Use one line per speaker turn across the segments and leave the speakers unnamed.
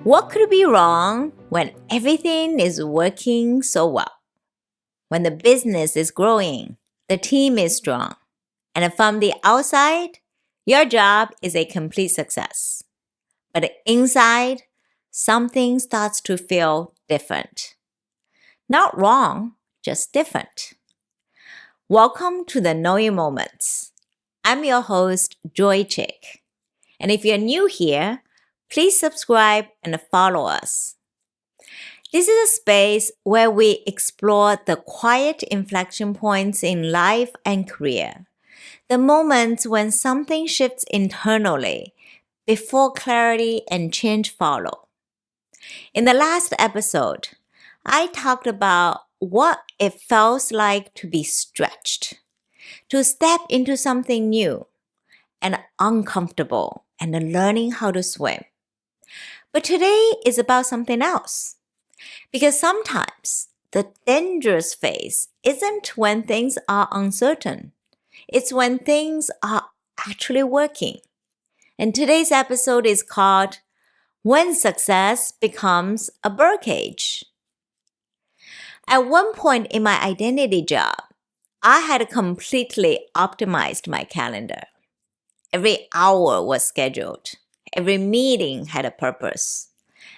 What could be wrong when everything is working so well? When the business is growing, the team is strong, and from the outside, your job is a complete success. But inside, something starts to feel different. Not wrong, just different. Welcome to the Knowing Moments. I'm your host, Joy Chick. And if you're new here, please subscribe and follow us. This is a space where we explore the quiet inflection points in life and career, the moments when something shifts internally before clarity and change follow. In the last episode, I talked about what it feels like to be stretched, to step into something new and uncomfortable and learning how to swim. But today is about something else. Because sometimes the dangerous phase isn't when things are uncertain. It's when things are actually working. And today's episode is called When Success Becomes a Birdcage. At one point in my identity job, I had completely optimized my calendar. Every hour was scheduled. Every meeting had a purpose.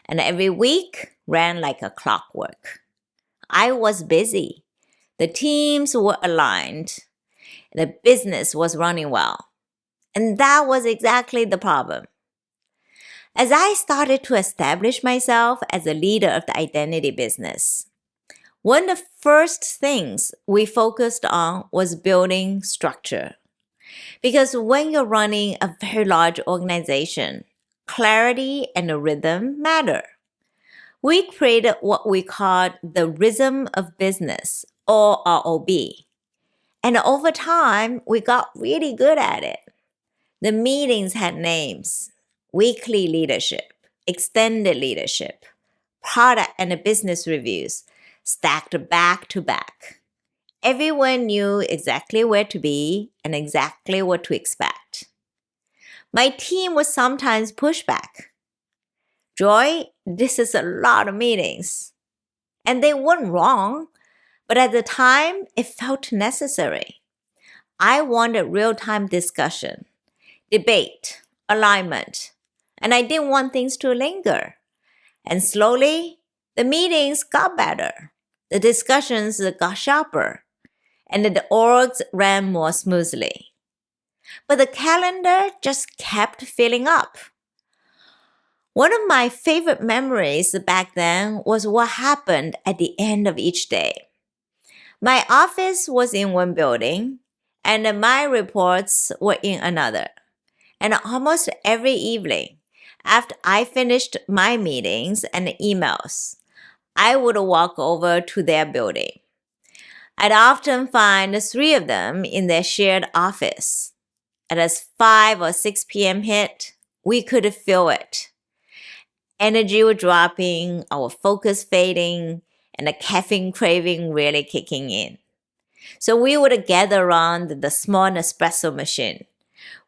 And every week ran like a clockwork. I was busy. The teams were aligned. The business was running well. And that was exactly the problem. As I started to establish myself as a leader of the identity business, one of the first things we focused on was building structure. Because when you're running a very large organization, clarity and a rhythm matter. We created what we called the Rhythm of Business, or ROB. And over time, we got really good at it. The meetings had names: weekly leadership, extended leadership, product and business reviews, stacked back to back. Everyone knew exactly where to be and exactly what to expect. My team would sometimes push back. Joy, this is a lot of meetings. And they weren't wrong, but at the time, it felt necessary. I wanted real-time discussion, debate, alignment, and I didn't want things to linger. And slowly, the meetings got better. The discussions got sharper, and the orgs ran more smoothly. But the calendar just kept filling up. One of my favorite memories back then was what happened at the end of each day. My office was in one building, and my reports were in another. And almost every evening, after I finished my meetings and emails, I would walk over to their building. I'd often find the three of them in their shared office. And as 5 or 6 p.m. hit, we could feel it. Energy was dropping, our focus fading, and the caffeine craving really kicking in. So we would gather around the small espresso machine,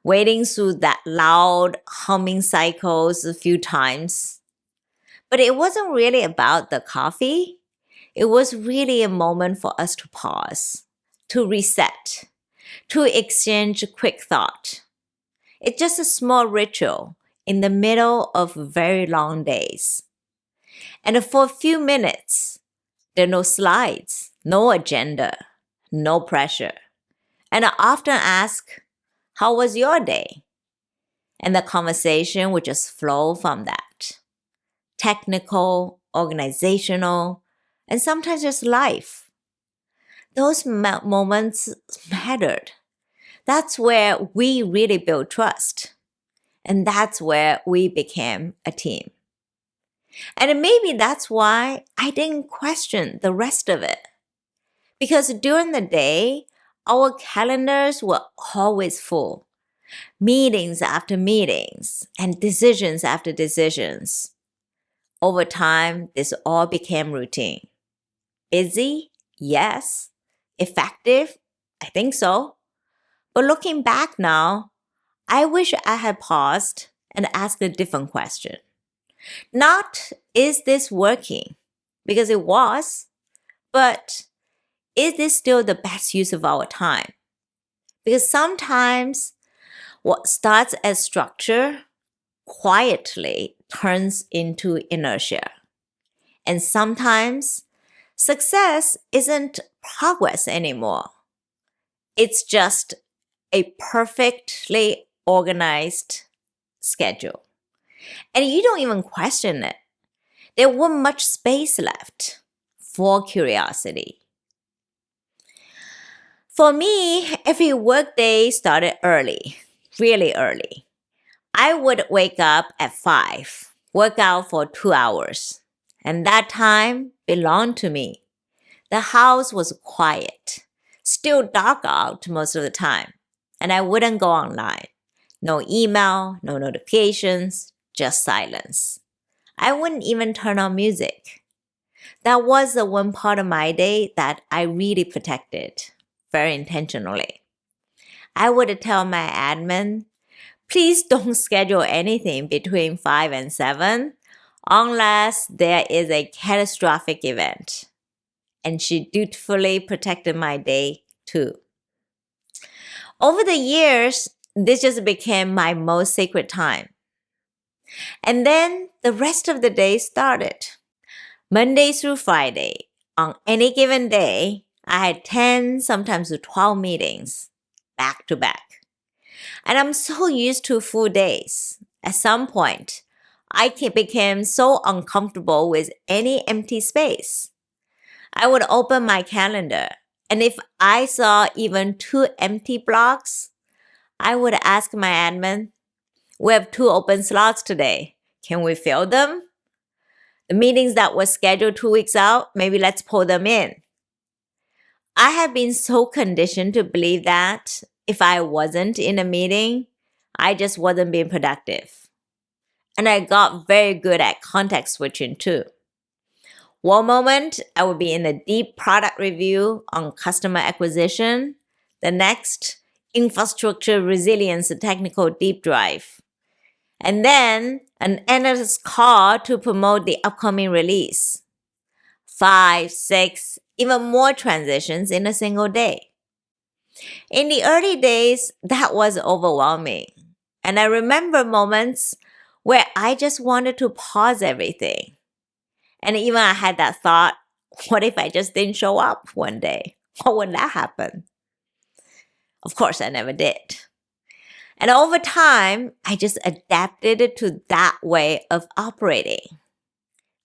waiting through that loud humming cycles a few times. But it wasn't really about the coffee. It was really a moment for us to pause, to reset, to exchange quick thought. It's just a small ritual in the middle of very long days. And for a few minutes, there are no slides, no agenda, no pressure. And I often ask, how was your day? And the conversation would just flow from that. Technical, organizational, and sometimes just life. Those moments mattered. That's where we really built trust. And that's where we became a team. And maybe that's why I didn't question the rest of it. Because during the day, our calendars were always full. Meetings after meetings and decisions after decisions. Over time, this all became routine. Busy? Yes. Effective? I think so. But looking back now, I wish I had paused and asked a different question. Not, is this working? Because it was, but is this still the best use of our time? Because sometimes what starts as structure quietly turns into inertia. And sometimes success isn't progress anymore. It's just a perfectly organized schedule. And you don't even question it. There wasn't much space left for curiosity. For me, every workday started early, really early. I would wake up at 5, work out for 2 hours, and that time belonged to me. The house was quiet, still dark out most of the time, and I wouldn't go online. No email, no notifications, just silence. I wouldn't even turn on music. That was the one part of my day that I really protected, very intentionally. I would tell my admin, please don't schedule anything between 5 and 7 unless there is a catastrophic event. And she dutifully protected my day too. Over the years, this just became my most sacred time. And then the rest of the day started. Monday through Friday, on any given day, I had 10, sometimes to 12 meetings back to back. And I'm so used to full days. At some point, I became so uncomfortable with any empty space. I would open my calendar, and if I saw even 2 empty blocks, I would ask my admin, we have 2 open slots today. Can we fill them? The meetings that were scheduled 2 weeks out, maybe let's pull them in. I have been so conditioned to believe that if I wasn't in a meeting, I just wasn't being productive. And I got very good at context switching too. One moment, I would be in a deep product review on customer acquisition. The next, infrastructure resilience technical deep dive. And then an analyst call to promote the upcoming release. 5, 6, even more transitions in a single day. In the early days, that was overwhelming. And I remember moments where I just wanted to pause everything. And even I had that thought, what if I just didn't show up one day? What would that happen? Of course, I never did. And over time, I just adapted to that way of operating.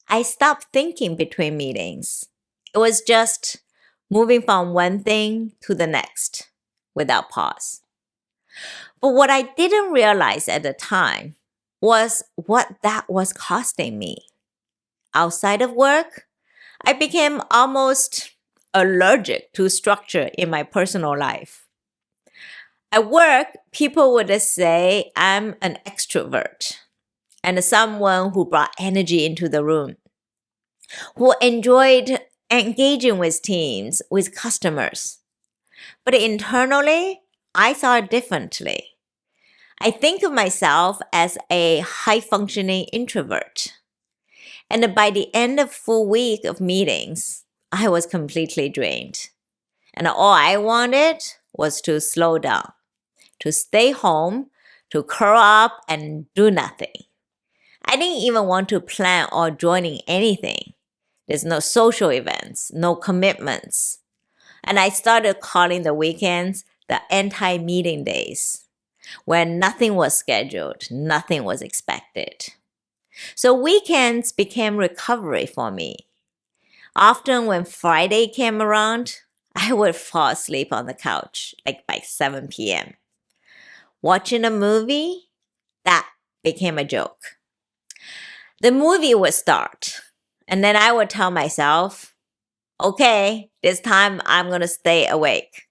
I stopped thinking between meetings. It was just moving from one thing to the next without pause. But what I didn't realize at the time was what that was costing me. Outside of work, I became almost allergic to structure in my personal life. At work, people would say I'm an extrovert and someone who brought energy into the room, who enjoyed engaging with teams, with customers. But internally, I saw it differently. I think of myself as a high-functioning introvert. And by the end of a full week of meetings, I was completely drained. And all I wanted was to slow down, to stay home, to curl up and do nothing. I didn't even want to plan or joining anything. There's no social events, no commitments. And I started calling the weekends the anti-meeting days, when nothing was scheduled, nothing was expected. So weekends became recovery for me. Often when Friday came around, I would fall asleep on the couch, like by 7 p.m. Watching a movie, that became a joke. The movie would start, and then I would tell myself, okay, this time I'm going to stay awake.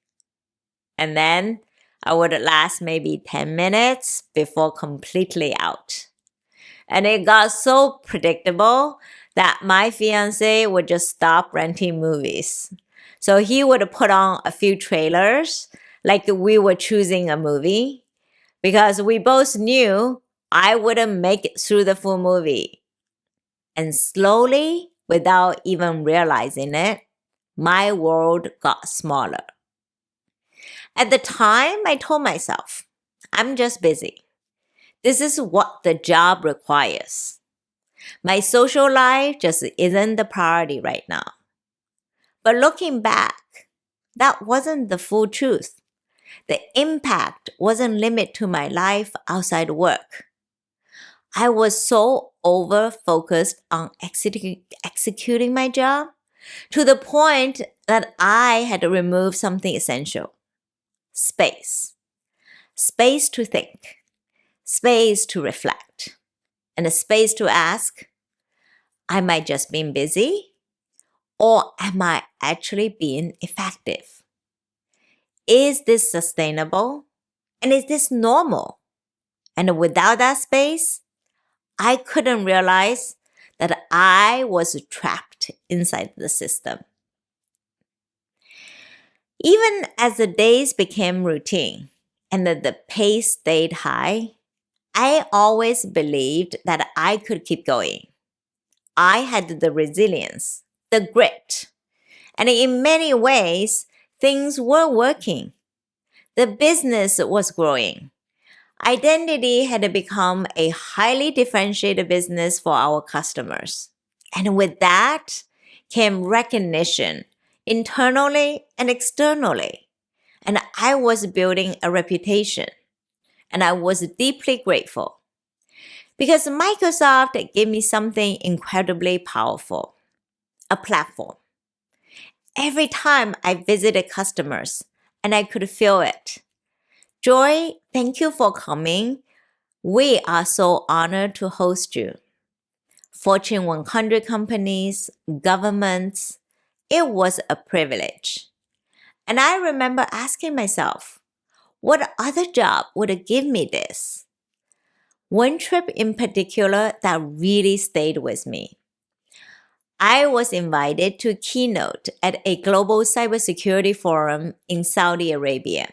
And then I would last maybe 10 minutes before completely out. And it got so predictable that my fiance would just stop renting movies. So he would put on a few trailers like we were choosing a movie because we both knew I wouldn't make it through the full movie. And slowly, without even realizing it, my world got smaller. At the time, I told myself, I'm just busy. This is what the job requires. My social life just isn't the priority right now. But looking back, that wasn't the full truth. The impact wasn't limited to my life outside work. I was so over-focused on executing my job to the point that I had to remove something essential. Space. Space to think. Space to reflect. And a space to ask, am I just being busy? Or am I actually being effective? Is this sustainable? And is this normal? And without that space, I couldn't realize that I was trapped inside the system. Even as the days became routine and that the pace stayed high, I always believed that I could keep going. I had the resilience, the grit, and in many ways, things were working. The business was growing. Identity had become a highly differentiated business for our customers. And with that came recognition internally and externally. And I was building a reputation. And I was deeply grateful. Because Microsoft gave me something incredibly powerful, a platform. Every time I visited customers, and I could feel it. Joy, thank you for coming. We are so honored to host you. Fortune 100 companies, governments, it was a privilege. And I remember asking myself, what other job would give me this? One trip in particular that really stayed with me. I was invited to keynote at a global cybersecurity forum in Saudi Arabia.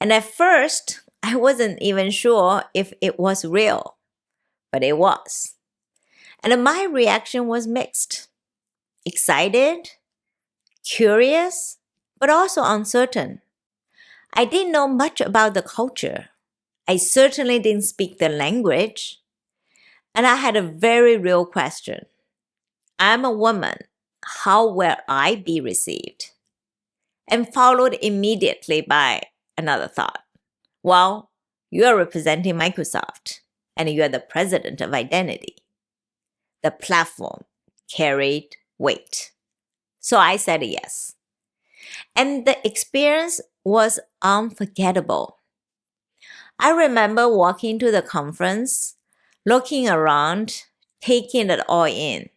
And at first, I wasn't even sure if it was real, but it was. And my reaction was mixed. Excited, curious, but also uncertain. I didn't know much about the culture. I certainly didn't speak the language. And I had a very real question. I'm a woman. How will I be received? And followed immediately by another thought. Well, you're representing Microsoft, and you're the president of identity. The platform carried weight. So I said yes. And the experience was unforgettable. I remember walking to the conference, looking around, taking it all in.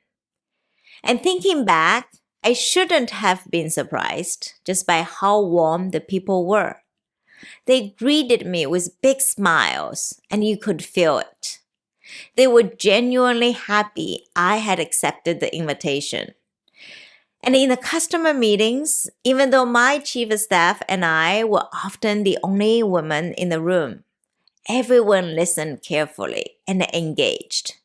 And thinking back, I shouldn't have been surprised just by how warm the people were. They greeted me with big smiles, and you could feel it. They were genuinely happy I had accepted the invitation. And in the customer meetings, even though my chief of staff and I were often the only women in the room, everyone listened carefully and engaged.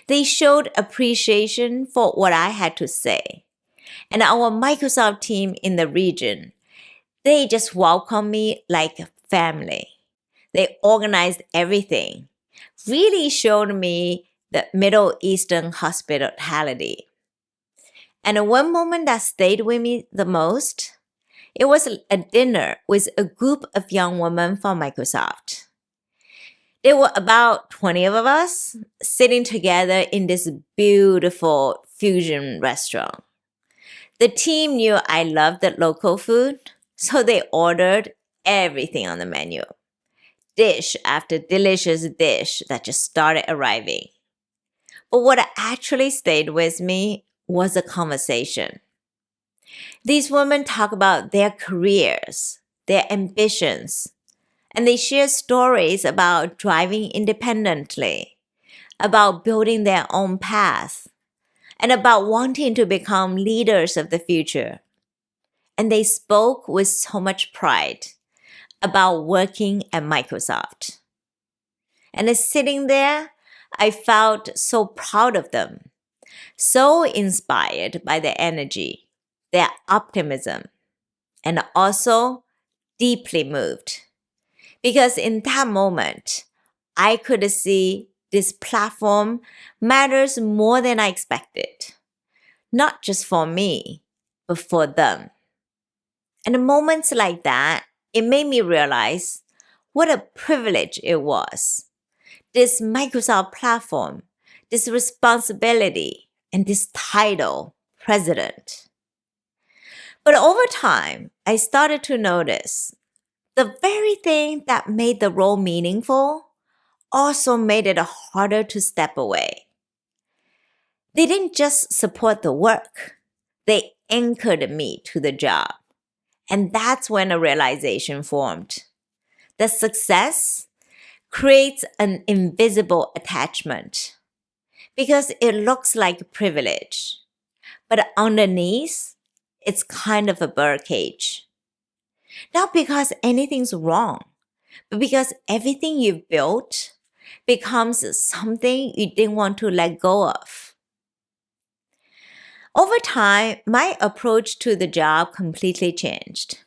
They showed appreciation for what I had to say. And our Microsoft team in the region, they just welcomed me like a family. They organized everything, really showed me the Middle Eastern hospitality. And one moment that stayed with me the most, it was a dinner with a group of young women from Microsoft. There were about 20 of us sitting together in this beautiful fusion restaurant. The team knew I loved the local food, so they ordered everything on the menu. Dish after delicious dish that just started arriving. But what actually stayed with me was a conversation. These women talk about their careers, their ambitions, and they share stories about driving independently, about building their own path, and about wanting to become leaders of the future. And they spoke with so much pride about working at Microsoft. And as sitting there, I felt so proud of them. so inspired by their energy, their optimism, and also deeply moved. Because in that moment, I could see this platform matters more than I expected, not just for me, but for them. And in moments like that, it made me realize what a privilege it was. This Microsoft platform, this responsibility, and this title, president. But over time, I started to notice the very thing that made the role meaningful also made it harder to step away. They didn't just support the work, they anchored me to the job. And that's when a realization formed. The success creates an invisible attachment because it looks like a privilege. But underneath, it's kind of a birdcage. Not because anything's wrong, but because everything you've built becomes something you didn't want to let go of. Over time, my approach to the job completely changed.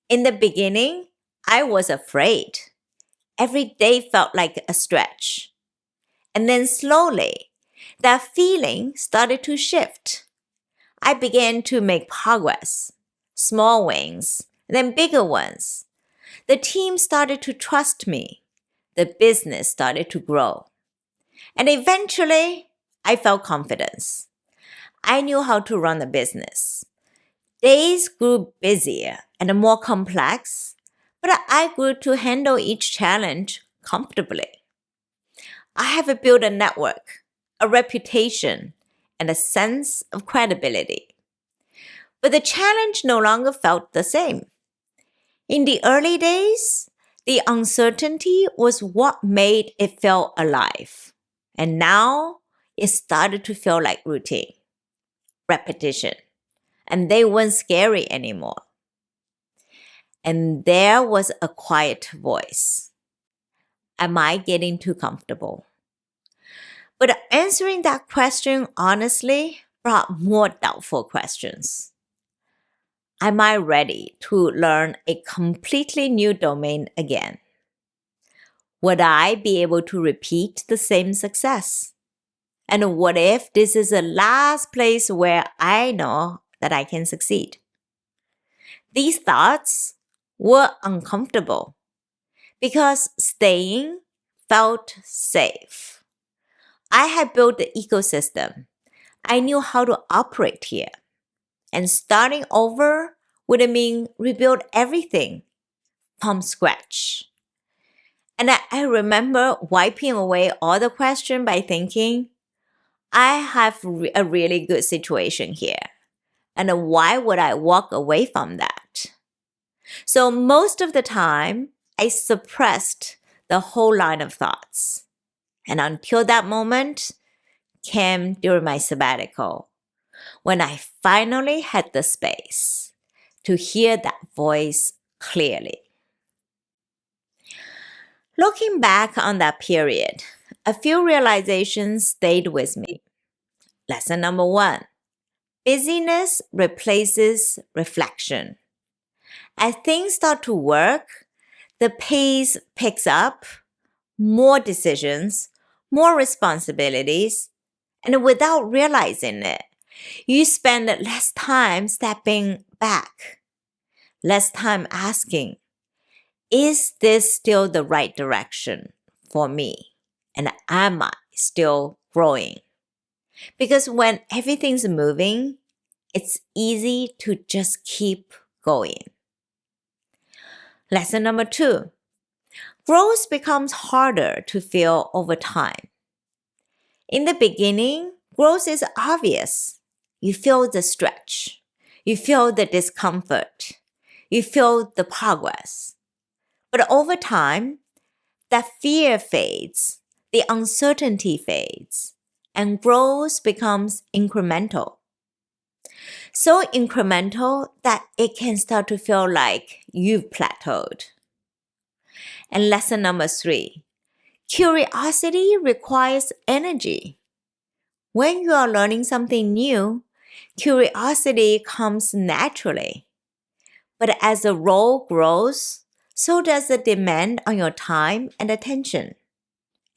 In the beginning, I was afraid. Every day felt like a stretch. And then slowly, that feeling started to shift. I began to make progress, small wins, then bigger ones. The team started to trust me. The business started to grow. And eventually, I felt confidence. I knew how to run a business. Days grew busier and more complex, but I grew to handle each challenge comfortably. I have built a network, a reputation, and a sense of credibility. But the challenge no longer felt the same. In the early days, the uncertainty was what made it feel alive. And now it started to feel like routine, repetition, and they weren't scary anymore. And there was a quiet voice. Am I getting too comfortable? But answering that question honestly brought more doubtful questions. Am I ready to learn a completely new domain again? Would I be able to repeat the same success? And what if this is the last place where I know that I can succeed? These thoughts were uncomfortable because staying felt safe. I had built the ecosystem. I knew how to operate here. And starting over would mean rebuild everything from scratch. And I remember wiping away all the questions by thinking, I have a really good situation here. And why would I walk away from that? So most of the time, I suppressed the whole line of thoughts. And until that moment came during my sabbatical, when I finally had the space to hear that voice clearly. Looking back on that period, a few realizations stayed with me. Lesson number 1, busyness replaces reflection. As things start to work, the pace picks up, more decisions, more responsibilities, and without realizing it, you spend less time stepping back, less time asking, is this still the right direction for me? And am I still growing? Because when everything's moving, it's easy to just keep going. Lesson number 2, growth becomes harder to feel over time. In the beginning, growth is obvious. You feel the stretch. You feel the discomfort. You feel the progress. But over time, that fear fades, the uncertainty fades, and growth becomes incremental. So incremental that it can start to feel like you've plateaued. And lesson number 3, curiosity requires energy. When you are learning something new, curiosity comes naturally. But as the role grows, so does the demand on your time and attention.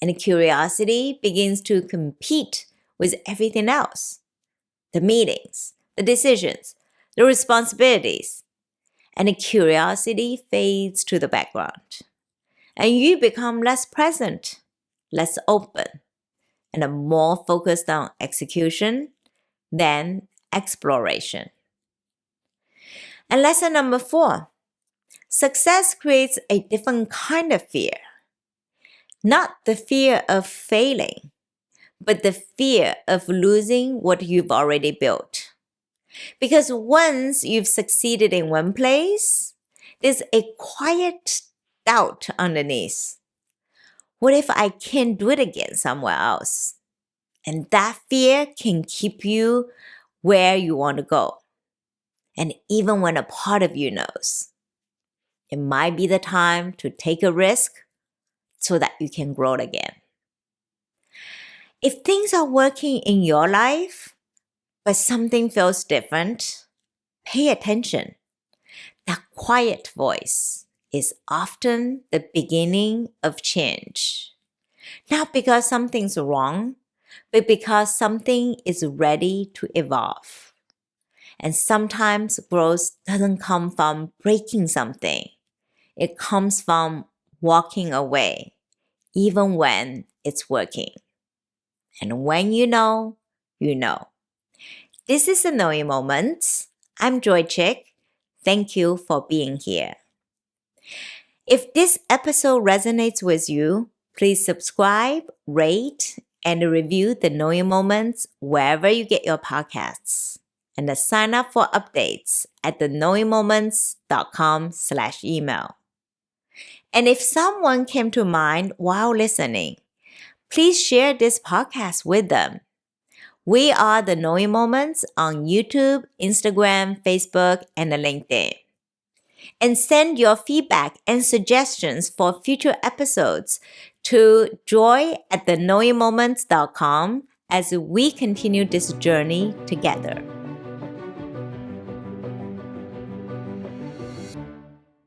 And curiosity begins to compete with everything else. The meetings, the decisions, the responsibilities. And the curiosity fades to the background. And you become less present, less open, and more focused on execution than exploration. And lesson number 4, success creates a different kind of fear. Not the fear of failing, but the fear of losing what you've already built. Because once you've succeeded in one place, there's a quiet doubt underneath. What if I can't do it again somewhere else? And that fear can keep you where you want to go. And even when a part of you knows, it might be the time to take a risk so that you can grow again. If things are working in your life, but something feels different, pay attention. That quiet voice is often the beginning of change. Not because something's wrong, but because something is ready to evolve. And sometimes growth doesn't come from breaking something. It comes from walking away, even when it's working. And when you know, you know. This is the Knowing Moments. I'm Joy Chick. Thank you for being here. If this episode resonates with you, please subscribe, rate, and review the Knowing Moments wherever you get your podcasts. And sign up for updates at theknowingmoments.com/email. And if someone came to mind while listening, please share this podcast with them. We are the Knowing Moments on YouTube, Instagram, Facebook, and LinkedIn. And send your feedback and suggestions for future episodes to joy@theknowingmoments.com as we continue this journey together.